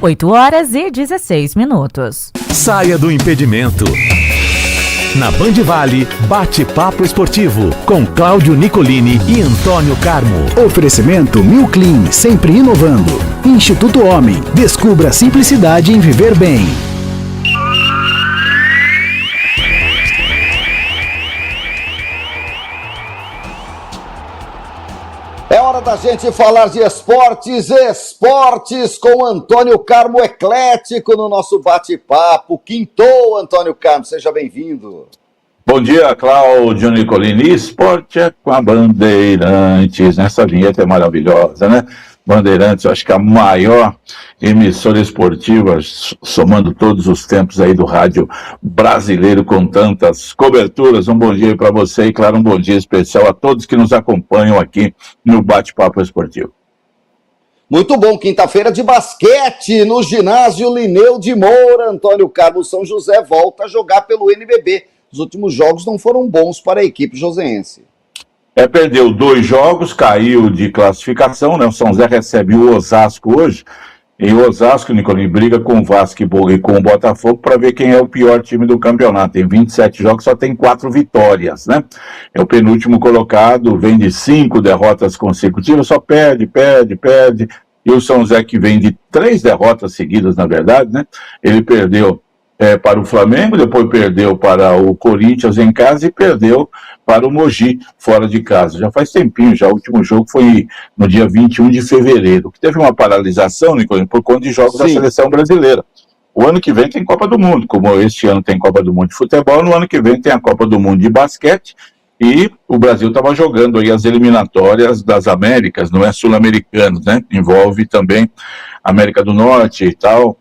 8h16. Saia do impedimento. Na Band Vale, bate-papo esportivo com Cláudio Nicolini e Antônio Carmo. Oferecimento Mil Clean, sempre inovando. Instituto Homem, descubra a simplicidade em viver bem. É hora da gente falar de esportes com Antônio Carmo eclético no nosso bate-papo. Quintou, Antônio Carmo, seja bem-vindo. Bom dia, Cláudio Nicolini. Esporte é com a Bandeirantes. Essa vinheta é maravilhosa, né? Bandeirantes, eu acho que a maior emissora esportiva, somando todos os tempos aí do rádio brasileiro com tantas coberturas. Um bom dia para você e, claro, um bom dia especial a todos que nos acompanham aqui no Bate-Papo Esportivo. Muito bom, quinta-feira de basquete no ginásio Lineu de Moura. Antônio Carlos São José volta a jogar pelo NBB. Os últimos jogos não foram bons para a equipe joseense. Perdeu 2 jogos, caiu de classificação, né? O São José recebe o Osasco hoje, e o Osasco, Nicolini, briga com o Vasco e com o Botafogo para ver quem é o pior time do campeonato. Tem 27 jogos, só tem 4 vitórias, né? É o penúltimo colocado, vem de 5 derrotas consecutivas, só perde. E o São José, que vem de 3 derrotas seguidas, na verdade, né? Ele perdeu para o Flamengo, depois perdeu para o Corinthians em casa e perdeu para o Mogi fora de casa. Já faz tempinho, já o último jogo foi no dia 21 de fevereiro, que teve uma paralisação, Nicolini, por conta de jogos da seleção brasileira. O ano que vem tem Copa do Mundo, como este ano tem Copa do Mundo de futebol, no ano que vem tem a Copa do Mundo de basquete, e o Brasil estava jogando aí as eliminatórias das Américas, não é sul-americanos, né? Envolve também América do Norte e tal,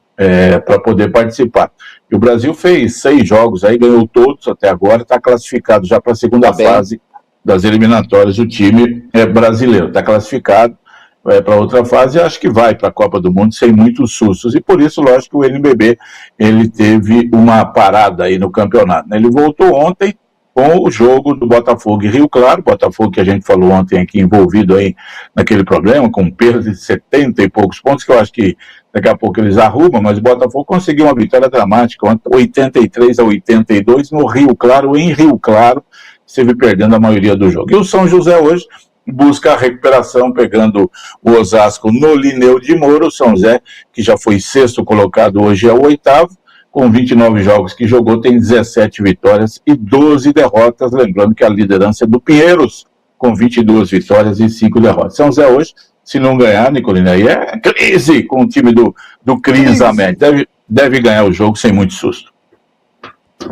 para poder participar. E o Brasil fez 6 jogos aí, ganhou todos até agora, está classificado já para a segunda fase das eliminatórias. O time brasileiro está classificado para outra fase e acho que vai para a Copa do Mundo sem muitos sustos. E por isso, lógico, que o NBB ele teve uma parada aí no campeonato, né? Ele voltou ontem com o jogo do Botafogo e Rio Claro, Botafogo que a gente falou ontem aqui, envolvido aí naquele problema, com perda de 70 e poucos pontos, que eu acho que daqui a pouco eles arrumam, mas o Botafogo conseguiu uma vitória dramática, 83-82 no Rio Claro, em Rio Claro, esteve perdendo a maioria do jogo. E o São José hoje busca a recuperação, pegando o Osasco no Lineu de Moura. O São José, que já foi 6º colocado, hoje é o 8º, com 29 jogos que jogou, tem 17 vitórias e 12 derrotas, lembrando que a liderança é do Pinheiros, com 22 vitórias e 5 derrotas. São José hoje, se não ganhar, Nicolina, aí é crise com o time do Cris América. Deve ganhar o jogo sem muito susto.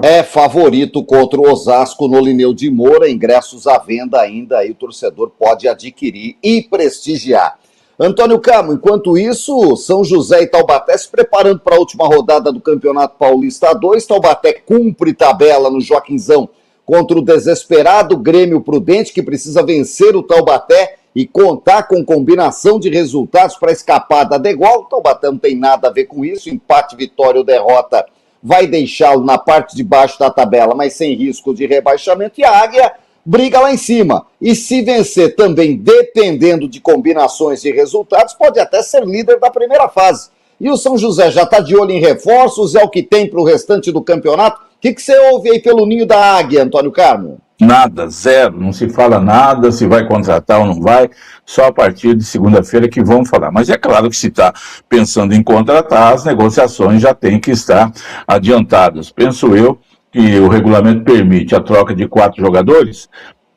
É favorito contra o Osasco no Lineu de Moura, ingressos à venda ainda, aí o torcedor pode adquirir e prestigiar. Antônio Carmo, enquanto isso, São José e Taubaté se preparando para a última rodada do Campeonato Paulista 2. Taubaté cumpre tabela no Joaquinzão contra o desesperado Grêmio Prudente, que precisa vencer o Taubaté e contar com combinação de resultados para escapar da degola. O Taubaté não tem nada a ver com isso, empate, vitória ou derrota vai deixá-lo na parte de baixo da tabela, mas sem risco de rebaixamento, e a Águia briga lá em cima. E se vencer também, dependendo de combinações de resultados, pode até ser líder da primeira fase. E o São José já está de olho em reforços, é o que tem para o restante do campeonato. O que você ouve aí pelo ninho da Águia, Antônio Carmo? Nada, zero, não se fala nada, se vai contratar ou não vai, só a partir de segunda-feira que vão falar. Mas é claro que se está pensando em contratar, as negociações já têm que estar adiantadas. Penso eu que o regulamento permite a troca de 4 jogadores,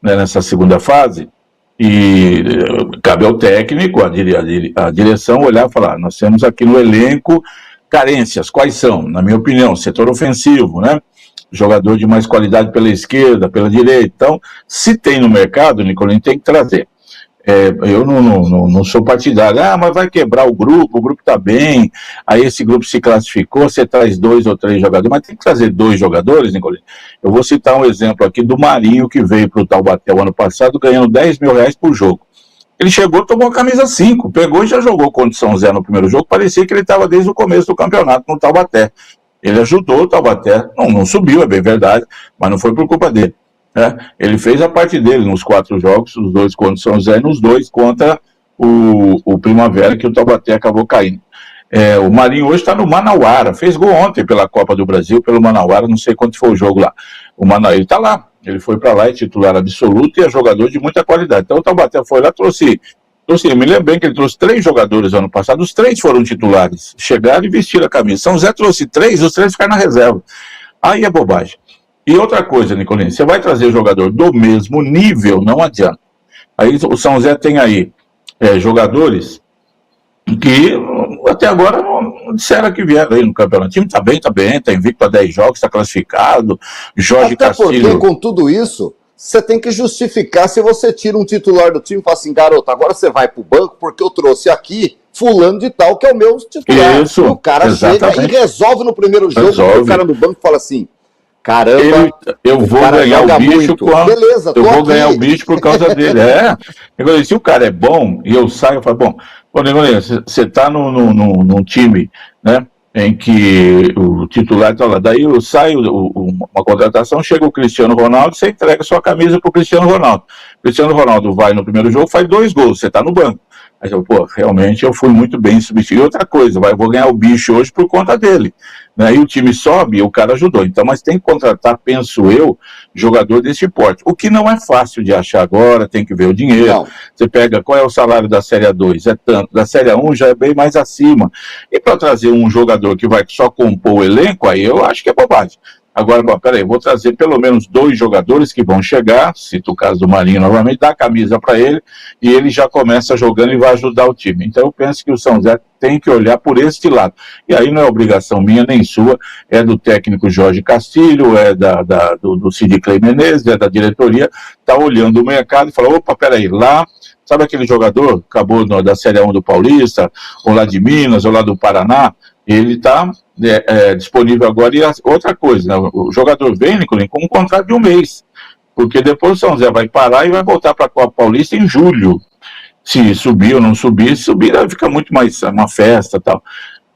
né, nessa segunda fase, e cabe ao técnico, a direção olhar e falar, nós temos aqui no elenco carências, quais são? Na minha opinião, setor ofensivo, né? Jogador de mais qualidade pela esquerda, pela direita. Então, se tem no mercado, Nicolini, tem que trazer. Eu não sou partidário, mas vai quebrar o grupo está bem, aí esse grupo se classificou, você traz 2 ou 3 jogadores, mas tem que trazer 2 jogadores, Nicolini. Eu vou citar um exemplo aqui do Marinho, que veio para o Taubaté o ano passado, ganhando R$10 mil por jogo. Ele chegou, tomou a camisa 5, pegou e já jogou contra o São José no primeiro jogo, parecia que ele estava desde o começo do campeonato no Taubaté. Ele ajudou o Taubaté, não subiu, é bem verdade, mas não foi por culpa dele. Ele fez a parte dele nos 4 jogos, os 2 contra o São José e nos 2 contra o Primavera, que o Taubaté acabou caindo. O Marinho hoje está no Manauara, fez gol ontem pela Copa do Brasil, pelo Manauara, não sei quanto foi o jogo lá. Ele está lá, ele foi para lá, é titular absoluto e é jogador de muita qualidade. Então o Taubaté foi lá, trouxe, eu me lembro bem que ele trouxe 3 jogadores ano passado, os 3 foram titulares, chegaram e vestiram a camisa. São José trouxe 3, os 3 ficaram na reserva. Aí é bobagem. E outra coisa, Nicolini, você vai trazer jogador do mesmo nível, não adianta. Aí o São José tem aí jogadores que até agora não disseram que vieram aí no campeonato. O time está bem, está invicto a 10 jogos, está classificado. Jorge até Castilho. Porque com tudo isso, você tem que justificar se você tira um titular do time e fala assim, garoto, agora você vai pro banco porque eu trouxe aqui fulano de tal que é o meu titular. Isso, e o cara exatamente. chega e resolve no primeiro jogo, porque o cara no banco fala assim, caramba, eu vou ganhar o bicho beleza, eu vou aqui. ganhar o bicho por causa dele. Se o cara é bom e eu saio, eu falo, bom, você está num time, né, em que o titular está lá, daí eu saio, uma contratação, chega o Cristiano Ronaldo, você entrega sua camisa para o Cristiano Ronaldo. O Cristiano Ronaldo vai no primeiro jogo, faz 2 gols, você está no banco. Aí eu, realmente eu fui muito bem substituído. E outra coisa, eu vou ganhar o bicho hoje por conta dele. Né? E o time sobe e o cara ajudou. Então, mas tem que contratar, penso eu, jogador desse porte. O que não é fácil de achar agora, tem que ver o dinheiro. Não. Você pega, qual é o salário da Série A2? É tanto. Da Série A1 já é bem mais acima. E para trazer um jogador que vai só compor o elenco, aí eu acho que é bobagem. Agora, peraí, vou trazer pelo menos 2 jogadores que vão chegar, cito o caso do Marinho novamente, dá a camisa para ele e ele já começa jogando e vai ajudar o time. Então eu penso que o São José tem que olhar por este lado. E aí não é obrigação minha nem sua, é do técnico Jorge Castilho, é do Cid Clay Menezes, é da diretoria, tá olhando o mercado e fala, opa, peraí, lá, sabe aquele jogador que acabou da Série 1 do Paulista, ou lá de Minas, ou lá do Paraná, ele está disponível agora. E outra coisa, né, o jogador vem, Nicolini, com um contrato de 1 mês, porque depois o São José vai parar e vai voltar para a Copa Paulista em julho. Se subir ou não subir, se subir fica muito mais uma festa e tal.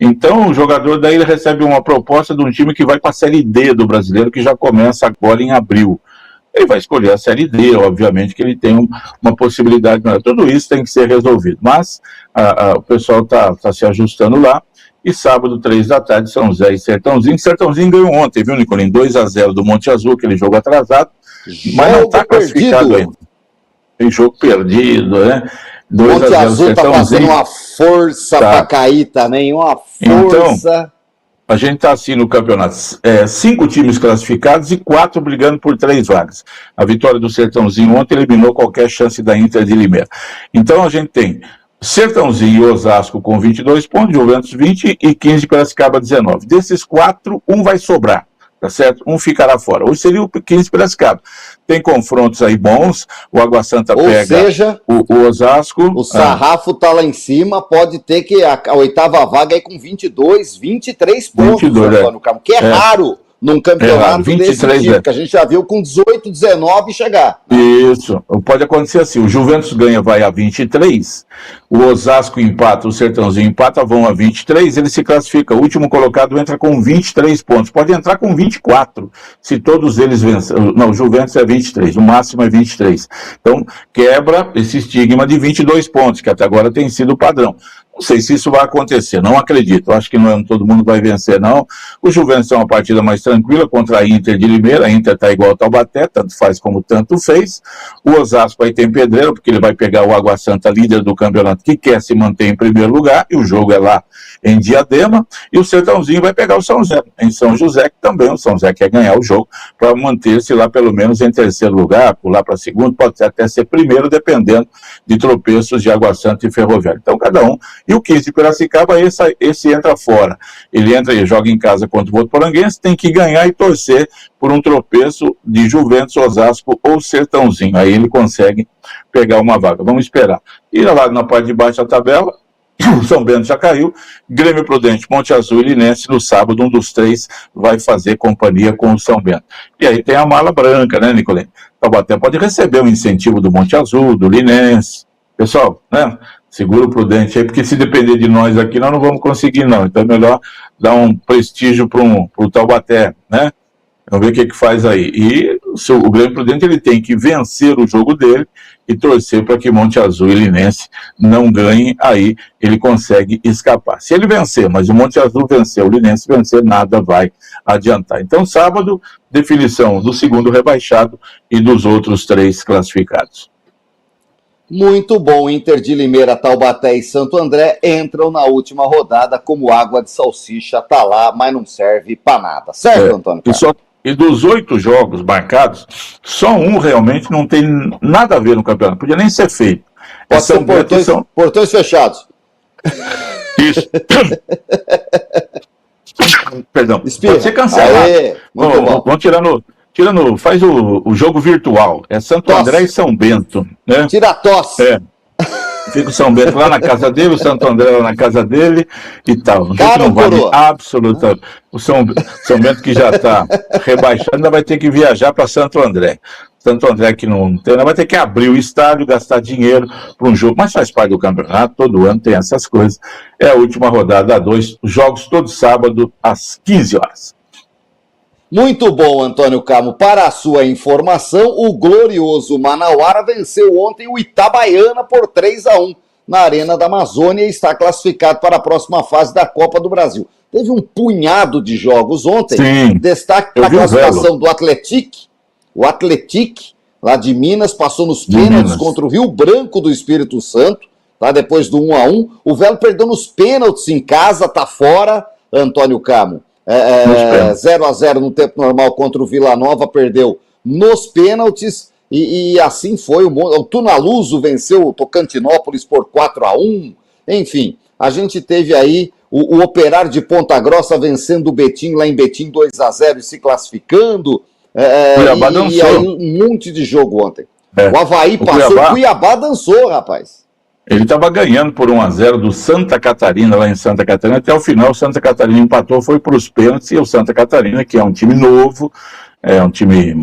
Então o jogador daí ele recebe uma proposta de um time que vai para a Série D do Brasileiro, que já começa agora em abril. Ele vai escolher a Série D, obviamente que ele tem uma possibilidade maior. Tudo isso tem que ser resolvido, mas o pessoal está se ajustando lá. E sábado, 3 da tarde, São José e Sertãozinho. Sertãozinho ganhou ontem, viu, Nicolini? 2-0 do Monte Azul, aquele jogo atrasado, mas não está classificado ainda. Tem jogo perdido, né? 2-0 Monte Azul está fazendo uma força para cair também, uma força. Então, a gente está assim no campeonato, 5 times classificados e 4 brigando por 3 vagas. A vitória do Sertãozinho ontem eliminou qualquer chance da Inter de Limeira. Então a gente tem Sertãozinho e Osasco com 22 pontos, Juventus 20 e 15 Piracicaba 19. Desses 4, um vai sobrar, tá certo? Um ficará fora. Hoje seria o 15 Piracicaba. Tem confrontos aí bons, o Água Santa pega seja, o Osasco. O sarrafo tá lá em cima, pode ter que a 8ª vaga aí com 22, 23 pontos, 22, Antônio Carmo, que é raro num campeonato 23, desse tipo, que a gente já viu com 18, 19 chegar. Isso, pode acontecer assim, o Juventus ganha, vai a 23, o Osasco empata, o Sertãozinho empata, vão a 23, ele se classifica, o último colocado entra com 23 pontos, pode entrar com 24, se todos eles vencerem, não, o Juventus é 23, o máximo é 23, então quebra esse estigma de 22 pontos, que até agora tem sido o padrão. Não sei se isso vai acontecer, não acredito, acho que não todo mundo vai vencer não. O Juventus é uma partida mais tranquila contra a Inter de Limeira, a Inter está igual ao Taubaté, tanto faz como tanto fez. O Osasco aí tem pedreiro, porque ele vai pegar o Água Santa, líder do campeonato, que quer se manter em primeiro lugar, e o jogo é lá em Diadema, e o Sertãozinho vai pegar o São José, em São José, que também o São José quer ganhar o jogo, para manter-se lá pelo menos em terceiro lugar, pular para segundo, pode até ser primeiro, dependendo de tropeços de Água Santa e Ferroviária. Então cada um. E o 15 de Piracicaba, esse entra fora. Ele entra e joga em casa contra o Votuporanguense, tem que ganhar e torcer por um tropeço de Juventus, Osasco ou Sertãozinho. Aí ele consegue pegar uma vaga. Vamos esperar. E lá na parte de baixo da tabela, o São Bento já caiu, Grêmio Prudente, Monte Azul e Linense, no sábado, um dos 3 vai fazer companhia com o São Bento. E aí tem a mala branca, né, Nicolene? Taubaté pode receber um incentivo do Monte Azul, do Linense. Pessoal, né? Segura o Prudente aí, porque se depender de nós aqui, nós não vamos conseguir, não. Então é melhor dar um prestígio para o Taubaté, né? Vamos ver o que faz aí. E o Grêmio Prudente ele tem que vencer o jogo dele e torcer para que Monte Azul e Linense não ganhem, aí ele consegue escapar. Se ele vencer, mas o Monte Azul vencer, o Linense vencer, nada vai adiantar. Então, sábado, definição do segundo rebaixado e dos outros 3 classificados. Muito bom, Inter de Limeira, Taubaté e Santo André entram na última rodada como água de salsicha, tá lá, mas não serve para nada. Certo, Antônio Carlos? E dos 8 jogos marcados, só um realmente não tem nada a ver no campeonato. Podia nem ser feito. Pode ser portões fechados. Isso. Perdão. Espirra. Pode ser cancelado. Aê, muito bom. Vamos tirando, faz o jogo virtual. É Santo André e São Bento. Né? Tira a tosse. Fica o São Bento lá na casa dele, o Santo André lá na casa dele e tal. Cara, não vale absolutamente. O São Bento, que já está rebaixado, ainda vai ter que viajar para Santo André. Santo André, que não tem, vai ter que abrir o estádio, gastar dinheiro para um jogo, mas faz parte do campeonato, todo ano tem essas coisas. É a última rodada, 2 jogos todo sábado às 15 horas. Muito bom, Antônio Carmo. Para a sua informação, o glorioso Manauara venceu ontem o Itabaiana por 3-1 na Arena da Amazônia e está classificado para a próxima fase da Copa do Brasil. Teve um punhado de jogos ontem. Sim, destaque para a classificação do Atlético. O Atlético, lá de Minas, passou nos pênaltis contra o Rio Branco do Espírito Santo, tá? Depois do 1-1. O Velo perdeu nos pênaltis em casa, tá fora, Antônio Carmo. 0-0 no tempo normal contra o Vila Nova, perdeu nos pênaltis, e assim foi. O Tunaluso venceu o Tocantinópolis por 4-1. Enfim, a gente teve aí o Operário de Ponta Grossa vencendo o Betim lá em Betim 2-0 e se classificando. E aí um monte de jogo ontem. O Avaí passou, o Cuiabá dançou, rapaz. Ele estava ganhando por 1-0 do Santa Catarina, lá em Santa Catarina. Até o final, o Santa Catarina empatou, foi para os pênaltis, e o Santa Catarina, que é um time novo, é um time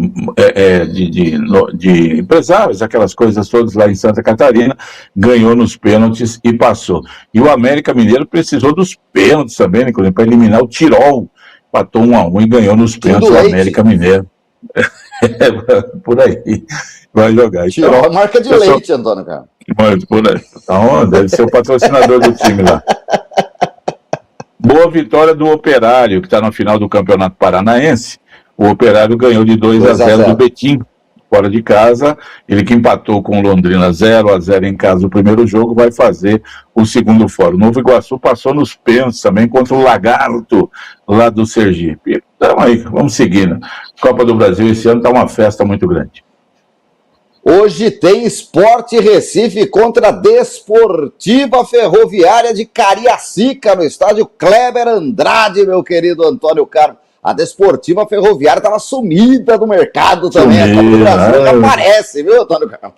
de empresários, aquelas coisas todas lá em Santa Catarina, ganhou nos pênaltis e passou. E o América Mineiro precisou dos pênaltis também, né, para eliminar o Tirol. Empatou 1-1 e ganhou nos pênaltis o América Mineiro. Por aí. Vai jogar. Tirol é marca de leite, Antônio Carlos. Então, deve ser o patrocinador do time lá. Boa vitória do Operário, que está na final do Campeonato Paranaense. O Operário ganhou de 2-0 do Betim, fora de casa. Ele que empatou com o Londrina 0-0 em casa no primeiro jogo, vai fazer o segundo fora. O Novo Iguaçu passou nos pênaltis também contra o Lagarto, lá do Sergipe. Então aí, vamos seguindo. Copa do Brasil esse ano está uma festa muito grande. Hoje tem Sport Recife contra a Desportiva Ferroviária de Cariacica, no estádio Kleber Andrade, meu querido Antônio Carlos. A Desportiva Ferroviária estava sumida do mercado também. A Copa do Brasil não aparece, viu, Antônio Carlos?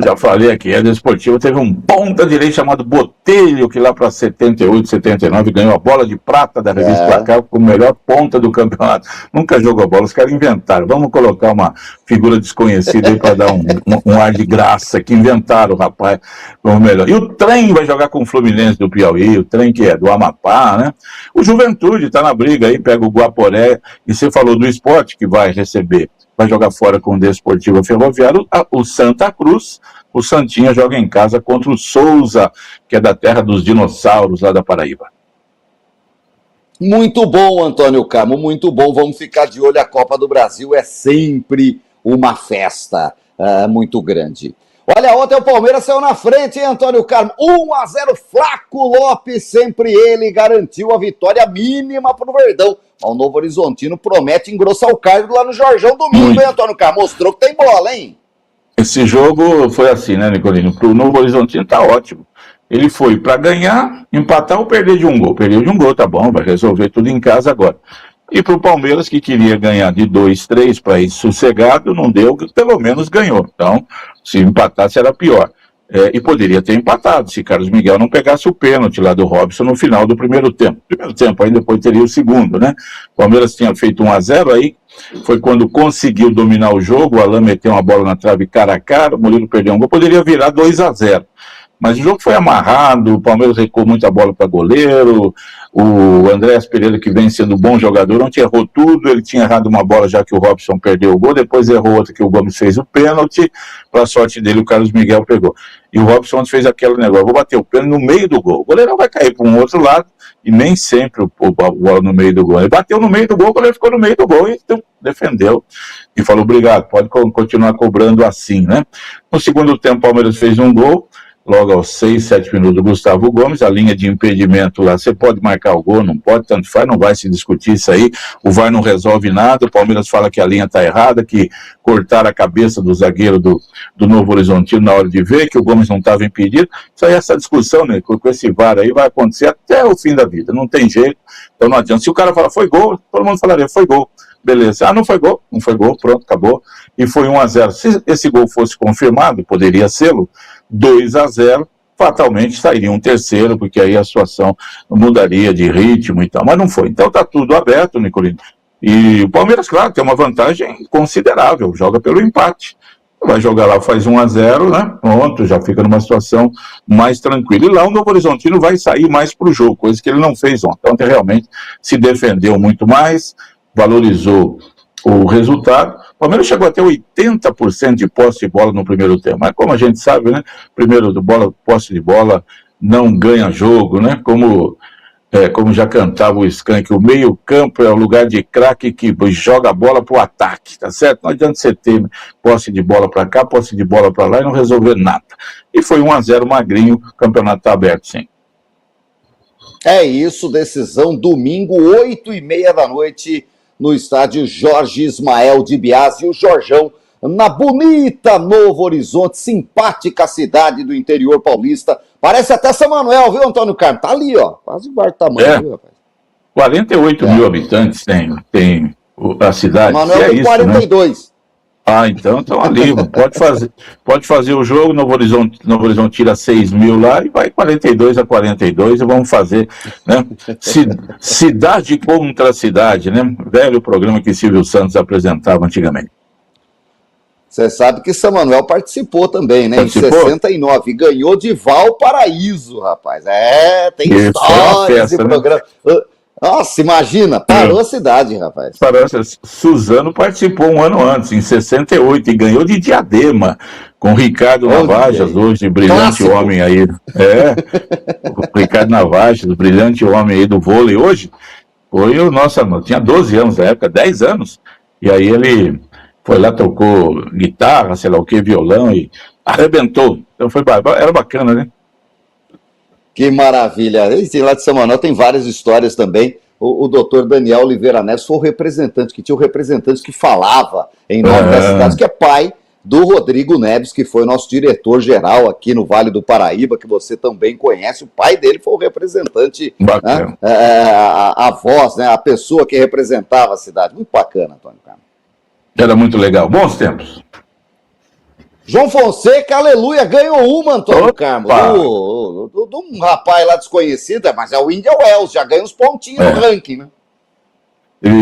Já falei aqui, a Desportiva teve um ponta direito chamado Botelho, que lá para 78, 79 ganhou a bola de prata da revista Placar como melhor ponta do campeonato. Nunca jogou bola, os caras inventaram. Vamos colocar uma figura desconhecida aí para dar um ar de graça, que inventaram, rapaz, como melhor. E o Trem vai jogar com o Fluminense do Piauí, o Trem que é do Amapá, né? O Juventude está na briga aí, pega o Guaporé, e você falou do Sport, que vai receber. Vai jogar fora com o Desportivo Ferroviário, o Santa Cruz. O Santinha joga em casa contra o Souza, que é da terra dos dinossauros, lá da Paraíba. Muito bom, Antônio Carmo, muito bom. Vamos ficar de olho. A Copa do Brasil é sempre uma festa muito grande. Olha, ontem o Palmeiras saiu na frente, hein, Antônio Carmo? 1-0, Flaco Lopes, sempre ele, garantiu a vitória mínima para o Verdão. O Novo Horizontino promete engrossar o cargo lá no Jorjão domingo, hein, Antônio Carmo? Mostrou que tem bola, hein? Esse jogo foi assim, né, Nicolino? Para o Novo Horizontino tá ótimo. Ele foi para ganhar, empatar ou perder de um gol. Perdeu de um gol, tá bom, vai resolver tudo em casa agora. E para o Palmeiras, que queria ganhar de 2-3 para ir sossegado, não deu, pelo menos ganhou. Então, se empatasse era pior. E poderia ter empatado, se Carlos Miguel não pegasse o pênalti lá do Robson no final do primeiro tempo. Primeiro tempo, aí depois teria o segundo, né? O Palmeiras tinha feito 1-0, aí foi quando conseguiu dominar o jogo, o Alain meteu uma bola na trave cara a cara, o Murilo perdeu um gol, poderia virar 2-0. Mas o jogo foi amarrado, o Palmeiras recuou muita bola para goleiro, o Andréas Pereira, que vem sendo um bom jogador, ontem errou tudo, ele tinha errado uma bola já que o Robson perdeu o gol, depois errou outra que o Gomes fez o pênalti, para a sorte dele o Carlos Miguel pegou. E o Robson ontem fez aquele negócio, vou bater o pênalti no meio do gol, o goleiro vai cair para um outro lado, e nem sempre a bola no meio do gol. Ele bateu no meio do gol, o goleiro ficou no meio do gol e defendeu, e falou, obrigado, pode continuar cobrando assim, né? No segundo tempo o Palmeiras fez um gol, logo aos 6, 7 minutos, o Gustavo Gomes, a linha de impedimento lá, você pode marcar o gol, não pode, tanto faz, não vai se discutir isso aí, o VAR não resolve nada, o Palmeiras fala que a linha está errada, que cortaram a cabeça do zagueiro do Novo Horizontino na hora de ver, que o Gomes não estava impedido, isso aí, essa discussão, né, com esse VAR aí vai acontecer até o fim da vida, não tem jeito, então não adianta, se o cara falar foi gol, todo mundo falaria foi gol, beleza, não foi gol, pronto, acabou, e foi 1-0, se esse gol fosse confirmado, poderia ser-lo, 2-0, fatalmente sairia um terceiro, porque aí a situação mudaria de ritmo e tal, mas não foi. Então está tudo aberto, Nicolino. E o Palmeiras, claro, tem uma vantagem considerável, joga pelo empate. Vai jogar lá, faz 1-0, né? Pronto, já fica numa situação mais tranquila. E lá o Novo Horizontino vai sair mais para o jogo, coisa que ele não fez ontem. Ontem realmente se defendeu muito mais, valorizou o resultado. O Palmeiras chegou até 80% de posse de bola no primeiro tempo, mas como a gente sabe, né, primeiro posse de bola não ganha jogo, né, como já cantava o Skank, o meio campo é o lugar de craque que joga a bola pro ataque, tá certo? Não adianta você ter posse de bola para cá, posse de bola para lá e não resolver nada. E foi 1-0 magrinho, o campeonato tá aberto, sim. É isso, decisão domingo, 8h30 da noite, no estádio Jorge Ismael de Biasi, e o Jorjão, na bonita Novo Horizonte, simpática cidade do interior paulista. Parece até São Manuel, viu, Antônio Carlos? Tá ali, ó, quase igual tamanho, viu, rapaz? 48 mil habitantes tem a cidade. São Manuel tem 42. Né? Então estão ali, pode fazer o jogo, Novo Horizonte tira 6 mil lá e vai 42-42 e vamos fazer, né? Cidade contra cidade, né? Velho programa que Silvio Santos apresentava antigamente. Você sabe que São Manuel participou também, né? Participou? Em 69, ganhou de Valparaíso, rapaz. Tem história esse programa. Né? Nossa, imagina, parou a cidade, rapaz. Suzano participou um ano antes, em 68, e ganhou de Diadema, com Ricardo Navajas, hoje, brilhante homem aí. O Ricardo Navajas, brilhante homem aí do vôlei hoje, foi o nosso, tinha 12 anos na época, 10 anos, e aí ele foi lá, tocou guitarra, sei lá o que, violão, e arrebentou. Então era bacana, né? Que maravilha. E lá de São Manuel tem várias histórias também. O doutor Daniel Oliveira Neves foi o representante, que tinha o representante que falava em nome da cidade, que é pai do Rodrigo Neves, que foi nosso diretor-geral aqui no Vale do Paraíba, que você também conhece. O pai dele foi o representante, né? A voz, né? A pessoa que representava a cidade. Muito bacana, Antônio Carlos. Era muito legal. Bons tempos. João Fonseca, aleluia, ganhou uma, Antônio Carmo, de um rapaz lá desconhecido, mas é o Indian Wells, já ganha uns pontinhos no ranking, né?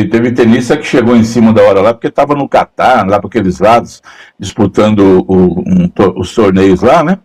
Teve tenista que chegou em cima da hora lá, porque estava no Catar, lá para aqueles lados, disputando os torneios lá, né?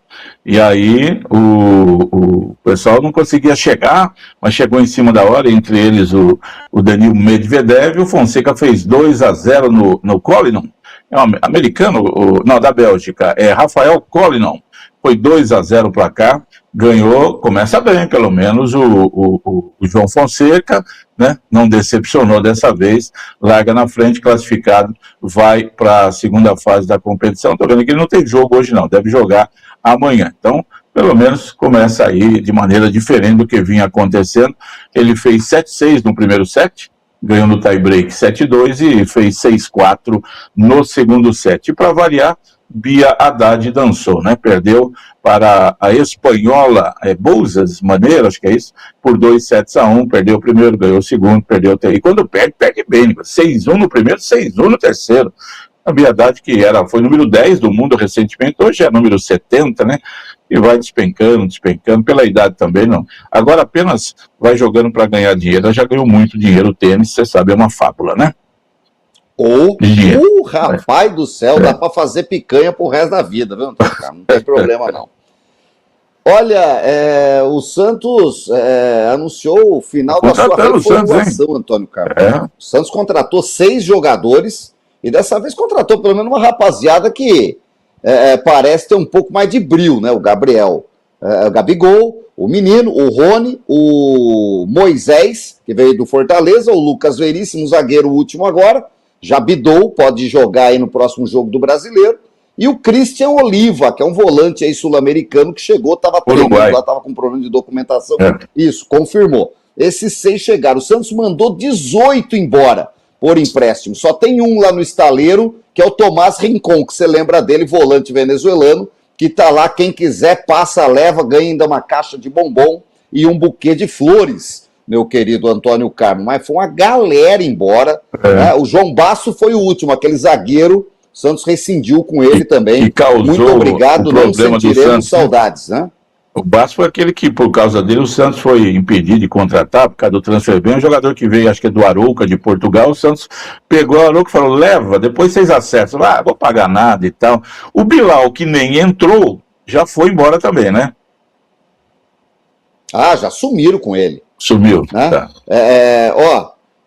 E aí o pessoal não conseguia chegar, mas chegou em cima da hora, entre eles o Danil Medvedev, e o Fonseca fez 2-0 no Collinon. É um americano, da Bélgica, é Rafael Collinon, foi 2-0 o placar, ganhou, começa bem, pelo menos o João Fonseca, né, não decepcionou dessa vez, larga na frente, classificado, vai para a segunda fase da competição. Estou vendo que ele não tem jogo hoje não, deve jogar amanhã, então pelo menos começa aí de maneira diferente do que vinha acontecendo. Ele fez 7-6 no primeiro set, ganhou no tie-break 7-2 e fez 6-4 no segundo set. E para variar, Bia Haddad dançou, né? Perdeu para a espanhola Bouzas Maneiro, acho que é isso, por 2-1, perdeu o primeiro, ganhou o segundo, perdeu o terceiro. E quando perde bem, 6-1 no primeiro, 6-1 no terceiro. A Bia Haddad, que foi número 10 do mundo recentemente, hoje é número 70, né? E vai despencando, pela idade também não. Agora apenas vai jogando para ganhar dinheiro. Ela já ganhou muito dinheiro, o tênis, você sabe, é uma fábula, né? Rapaz do céu, dá para fazer picanha pro resto da vida, viu? Não tem problema não. Olha, o Santos anunciou o final da sua reformulação, Antônio Carlos. O Santos contratou 6 jogadores e dessa vez contratou pelo menos uma rapaziada que parece ter um pouco mais de brio, né? O Gabriel, o Gabigol, o menino, o Rony, o Moisés, que veio do Fortaleza, o Lucas Veríssimo, zagueiro último agora, já bidou, pode jogar aí no próximo jogo do Brasileiro. E o Christian Oliva, que é um volante aí sul-americano que chegou, estava treinando lá, estava com problema de documentação. Isso, confirmou. Esses 6 chegaram. O Santos mandou 18 embora por empréstimo. Só tem um lá no estaleiro, que é o Tomás Rincon, que você lembra dele, volante venezuelano, que está lá, quem quiser, passa, leva, ganha ainda uma caixa de bombom e um buquê de flores, meu querido Antônio Carmo. Mas foi uma galera embora. Né? O João Basso foi o último, aquele zagueiro. O Santos rescindiu com ele também. Muito obrigado, não sentiremos saudades, né? O Basso foi aquele que, por causa dele, o Santos foi impedido de contratar, por causa do transfer ban. Um jogador que veio, acho que é do Arouca, de Portugal. O Santos pegou o Arouca e falou, leva, depois vocês acertam. Vou pagar nada e tal. O Bilal, que nem entrou, já foi embora também, né? Já sumiram com ele. Sumiu, né? Tá.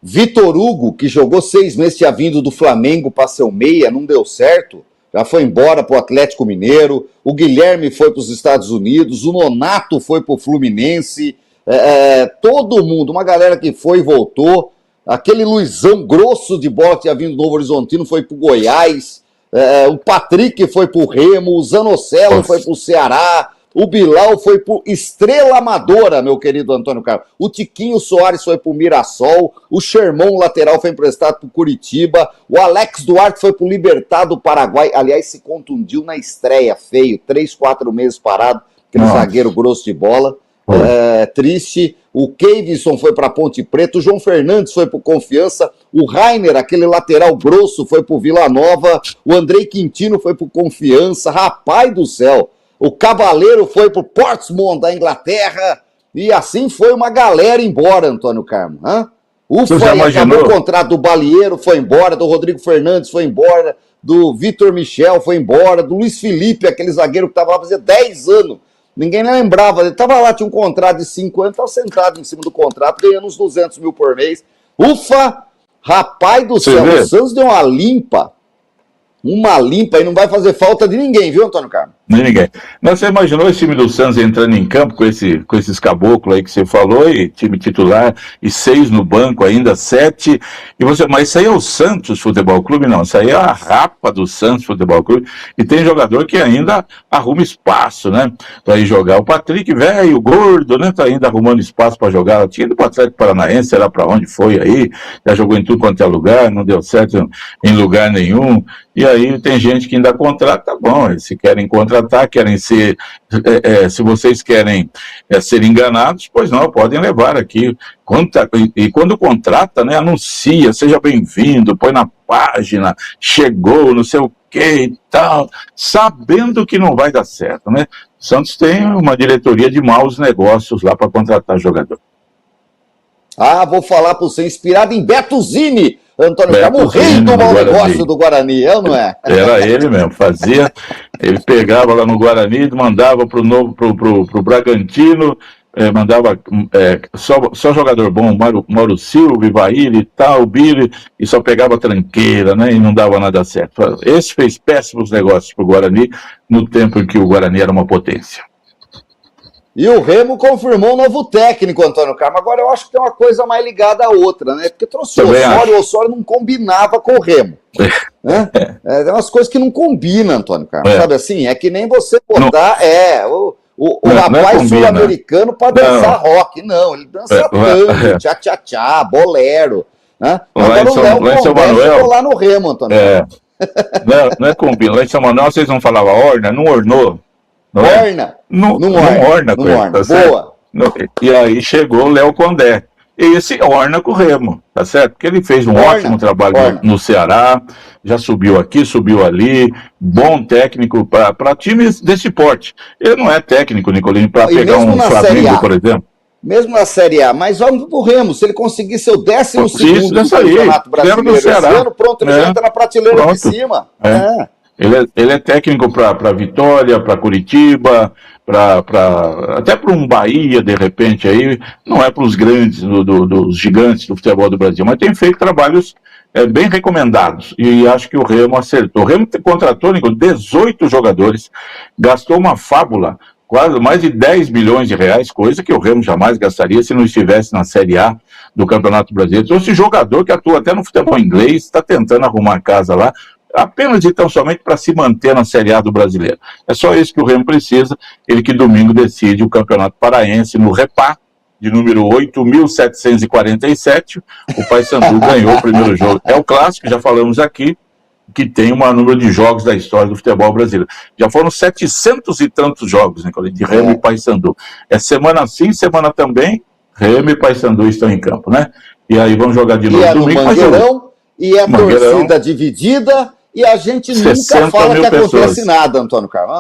Vitor Hugo, que jogou 6 meses, tinha vindo do Flamengo para ser o meia, não deu certo, já foi embora para o Atlético Mineiro, o Guilherme foi para os Estados Unidos, o Nonato foi para o Fluminense, todo mundo, uma galera que foi e voltou, aquele Luizão grosso de bola que tinha vindo do Novo Horizontino foi para o Goiás, o Patrick foi para o Remo, o Zanocelo foi para o Ceará, o Bilal foi pro Estrela Amadora, meu querido Antônio Carlos. O Tiquinho Soares foi pro Mirassol. O Sherman, lateral, foi emprestado pro Curitiba. O Alex Duarte foi pro Libertad do Paraguai. Aliás, se contundiu na estreia, feio. 3, 4 meses parado. Aquele zagueiro grosso de bola. Triste. O Kevison foi pra Ponte Preta. O João Fernandes foi pro Confiança. O Rainer, aquele lateral grosso, foi pro Vila Nova. O Andrei Quintino foi pro Confiança. Rapaz do céu. O Cavaleiro foi pro Portsmouth da Inglaterra, e assim foi uma galera embora, Antônio Carmo. Acabou o contrato do Balieiro, foi embora, do Rodrigo Fernandes foi embora, do Vitor Michel foi embora, do Luiz Felipe, aquele zagueiro que estava lá fazia 10 anos. Ninguém lembrava, ele estava lá, tinha um contrato de 5 anos, estava sentado em cima do contrato, ganhando uns 200 mil por mês. Ufa! Rapaz do céu, o Santos deu uma limpa e não vai fazer falta de ninguém, viu, Antônio Carmo? De ninguém. Mas você imaginou esse time do Santos entrando em campo com esses caboclos aí que você falou, e time titular, e 6 no banco ainda, 7, mas isso aí é o Santos Futebol Clube? Não, isso aí é a rapa do Santos Futebol Clube, e tem jogador que ainda arruma espaço, né, pra ir jogar. O Patrick, velho, gordo, né, tá ainda arrumando espaço pra jogar. Tinha ido pro Atlético Paranaense, sei lá pra onde foi aí, já jogou em tudo quanto é lugar, não deu certo em lugar nenhum, e aí tem gente que ainda contrata, tá bom, eles se querem contratar, querem ser, se vocês querem ser enganados, pois não, podem levar aqui, e quando contrata, né, anuncia, seja bem-vindo, põe na página, chegou, não sei o que e tal, sabendo que não vai dar certo, né? O Santos tem uma diretoria de maus negócios lá para contratar jogador. Vou falar para você, inspirado em Beto Zini, Antônio Carmo, o rei do mau negócio do Guarani, é ou não é? Era ele mesmo, ele pegava lá no Guarani, mandava pro Bragantino, mandava só jogador bom, Mauro Silva, Ivaíli e tal, Billy, e só pegava tranqueira, né, e não dava nada certo. Esse fez péssimos negócios pro Guarani, no tempo em que o Guarani era uma potência. E o Remo confirmou um novo técnico, Antônio Carmo. Agora eu acho que tem uma coisa mais ligada à outra, né? Porque trouxe o Osório não combinava com o Remo. Né? Tem umas coisas que não combinam, Antônio Carmo. Sabe assim? É que nem você botar o rapaz sul-americano para dançar rock. Não, ele dança tango, tchá-tchá-tchá, bolero. Né? Agora o Léo Condé ficou lá no Remo, Antônio Carmo. Não é combina. Lá em São Manuel vocês não falavam orna, não ornou. Orna. Não orna. Boa. E aí chegou o Léo Condé. Esse orna com o Remo, tá certo? Porque ele fez um ótimo trabalho no Ceará, já subiu aqui, subiu ali, bom técnico para times desse porte. Ele não é técnico, Nicolini, para pegar um Flamengo, por exemplo. Mesmo na Série A, mas vamos pro Remo, se ele conseguir ser o 12º do Campeonato Brasileiro esse ano, pronto, ele já entra na prateleira de cima. Ele é técnico para Vitória, para Curitiba, até para um Bahia, de repente, aí, não é para os grandes, dos gigantes do futebol do Brasil, mas tem feito trabalhos bem recomendados, e acho que o Remo acertou. O Remo contratou, Nico, 18 jogadores, gastou uma fábula, quase mais de 10 milhões de reais, coisa que o Remo jamais gastaria se não estivesse na Série A do Campeonato Brasileiro. Então, esse jogador que atua até no futebol inglês, está tentando arrumar casa lá, apenas e tão somente para se manter na Série A do Brasileiro. É só isso que o Remo precisa, ele que domingo decide o Campeonato Paraense no Repá, de número 8.747, o Paysandu ganhou o primeiro jogo. É o clássico, já falamos aqui, que tem o maior número de jogos da história do futebol brasileiro. Já foram 700 e tantos jogos, né, de Remo e Paysandu. É semana sim, semana também, Remo e Paysandu estão em campo, né? E aí vamos jogar de novo domingo. Mangueirão, e é torcida dividida, e a gente nunca fala que acontece nada, Antônio Carmo.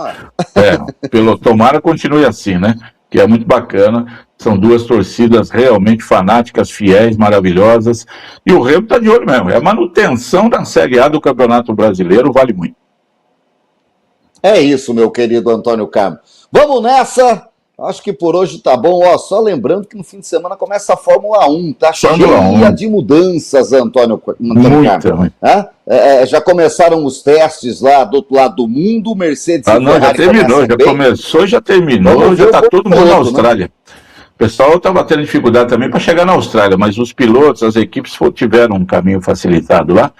Tomara continue assim, né? Que é muito bacana. São duas torcidas realmente fanáticas, fiéis, maravilhosas. E o Remo está de olho mesmo. É a manutenção da Série A do Campeonato Brasileiro, vale muito. É isso, meu querido Antônio Carmo. Vamos nessa. Acho que por hoje tá bom. Só lembrando que no fim de semana começa a Fórmula 1. Tá cheia de mudanças, Antônio Carmo. Já começaram os testes lá do outro lado do mundo. Mercedes já terminou. Já começou, já terminou. Já tá todo mundo na Austrália. Né? O pessoal estava tendo dificuldade também para chegar na Austrália, mas os pilotos, as equipes tiveram um caminho facilitado lá,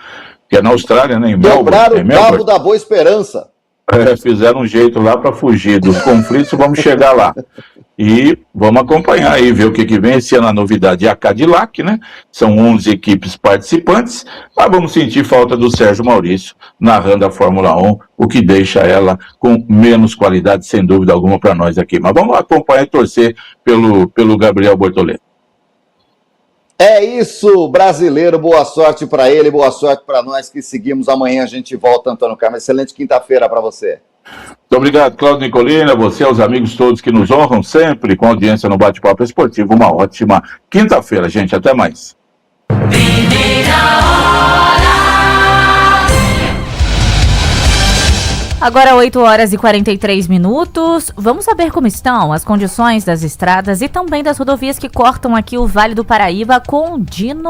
que é na Austrália, né? Em Melbourne. Dobraram o Cabo da Boa Esperança. Fizeram um jeito lá para fugir dos conflitos, vamos chegar lá. E vamos acompanhar aí, ver o que vem. Esse ano a novidade é a Cadillac, né? São 11 equipes participantes, mas vamos sentir falta do Sérgio Maurício narrando a Fórmula 1, o que deixa ela com menos qualidade, sem dúvida alguma, para nós aqui. Mas vamos acompanhar e torcer pelo Gabriel Bortoleto. É isso, brasileiro, boa sorte para ele, boa sorte para nós que seguimos. Amanhã a gente volta, Antônio Carmo. Excelente quinta-feira para você. Muito obrigado, Cláudio Nicolini, você, aos amigos todos que nos honram sempre com audiência no Bate-Papo Esportivo. Uma ótima quinta-feira, gente. Até mais. Agora 8 horas e 43 minutos. Vamos saber como estão as condições das estradas e também das rodovias que cortam aqui o Vale do Paraíba com o Dino